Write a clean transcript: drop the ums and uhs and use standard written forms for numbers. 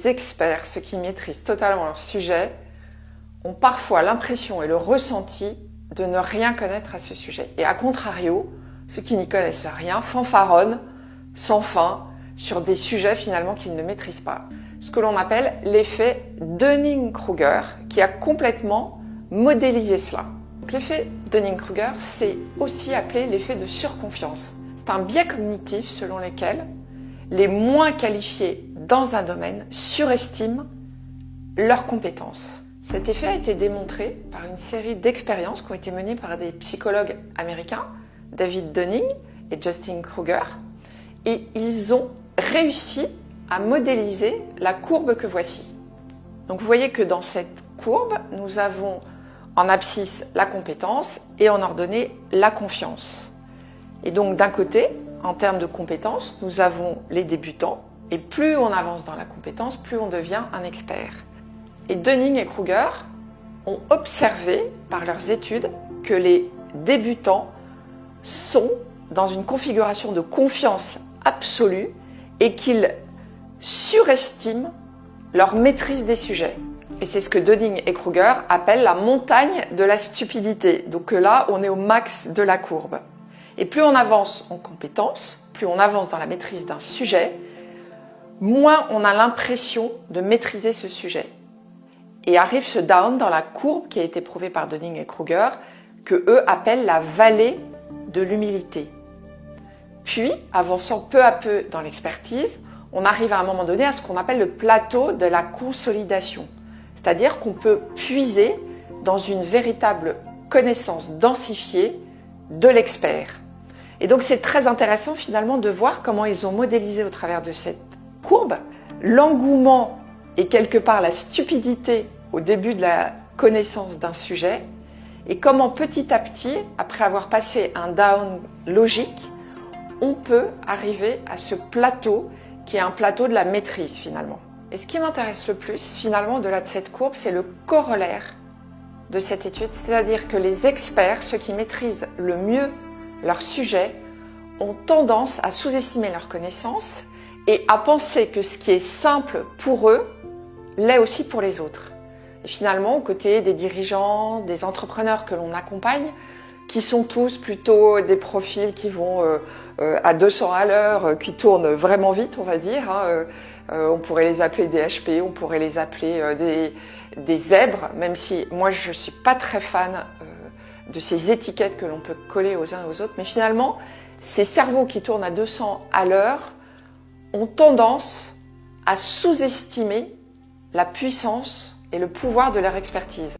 les experts, ceux qui maîtrisent totalement leur sujet, ont parfois l'impression et le ressenti de ne rien connaître à ce sujet. Et à contrario, ceux qui n'y connaissent rien fanfaronnent sans fin sur des sujets finalement qu'ils ne maîtrisent pas. Ce que l'on appelle l'effet Dunning-Kruger, qui a complètement modélisé cela. L'effet Dunning-Kruger, c'est aussi appelé l'effet de surconfiance. C'est un biais cognitif selon lequel les moins qualifiés dans un domaine surestiment leurs compétences. Cet effet a été démontré par une série d'expériences qui ont été menées par des psychologues américains, David Dunning et Justin Kruger, et ils ont réussi à modéliser la courbe que voici. Donc vous voyez que dans cette courbe, nous avons en abscisse la compétence et en ordonnée la confiance. Et donc d'un côté, en termes de compétences, nous avons les débutants, et plus on avance dans la compétence, plus on devient un expert. Et Dunning et Kruger ont observé par leurs études que les débutants sont dans une configuration de confiance absolue et qu'ils surestiment leur maîtrise des sujets. Et c'est ce que Dunning et Kruger appellent la montagne de la stupidité. Donc là, on est au max de la courbe. Et plus on avance en compétence, plus on avance dans la maîtrise d'un sujet, moins on a l'impression de maîtriser ce sujet. Et arrive ce down dans la courbe qui a été prouvée par Dunning et Kruger, que eux appellent la vallée de l'humilité. Puis, avançant peu à peu dans l'expertise, on arrive à un moment donné à ce qu'on appelle le plateau de la consolidation. C'est-à-dire qu'on peut puiser dans une véritable connaissance densifiée de l'expert. Et donc c'est très intéressant finalement de voir comment ils ont modélisé au travers de cette courbe l'engouement et quelque part la stupidité au début de la connaissance d'un sujet et comment petit à petit, après avoir passé un down logique, on peut arriver à ce plateau qui est un plateau de la maîtrise finalement. Et ce qui m'intéresse le plus finalement au-delà de cette courbe, c'est le corollaire de cette étude, c'est-à-dire que les experts, ceux qui maîtrisent le mieux leur sujet, ont tendance à sous-estimer leurs connaissances et à penser que ce qui est simple pour eux l'est aussi pour les autres. Et finalement, aux côtés des dirigeants, des entrepreneurs que l'on accompagne, qui sont tous plutôt des profils qui vont à 200 à l'heure, qui tournent vraiment vite, on va dire. On pourrait les appeler des HP, on pourrait les appeler des zèbres, même si moi je ne suis pas très fan de ces étiquettes que l'on peut coller aux uns et aux autres. Mais finalement, ces cerveaux qui tournent à 200 à l'heure ont tendance à sous-estimer la puissance et le pouvoir de leur expertise.